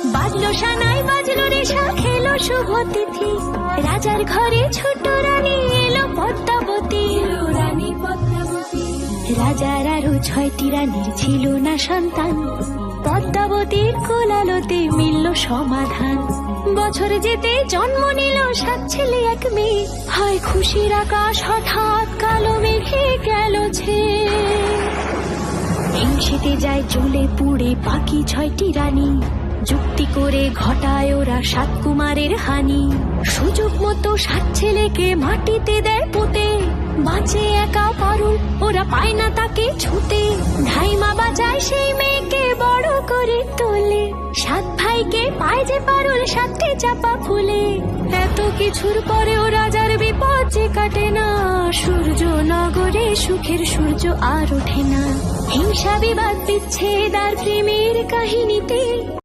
বাজলো সানাই বাজলো রেশা খেলো শুভ তিথি, রাজার ঘরে ছোট রানী এলো পদ্মাবতী। রাজার আরো 6টি রানীর ছিল না সন্তান, পদ্মাবতীর কোলালোতে মিলল সমাধান। বছর যেতে জন্ম নিল 7 ছেলে 1 মেয়ে, হয় খুশির আকাশ হঠাৎ কালো মেঘে গেল ছেয়ে। হিংসেতে যায় জ্বলে পুড়ে বাকি 6টি রানী, যুক্তি করে ঘটায় ওরা 7 কুমারের হানি। সুযোগ মতো 7 ছেলেকে মাটিতে দেয় পুঁতে, বাঁচে একা পারুল ওরা পায় না তাকে ছুতে। ধাইমা বাজায় সেই মেয়েকে বড় করে তোলে, 7 ভাইকে পায় যে পারুল 7টে চাপা ফুলে। এত কিছুর পরেও রাজার বিপদ যে কাটে না, সূর্য নগরে সুখের সূর্য আর ওঠে না। হিংসা বিবাদ বিচ্ছেদ আর প্রেমের কাহিনীতে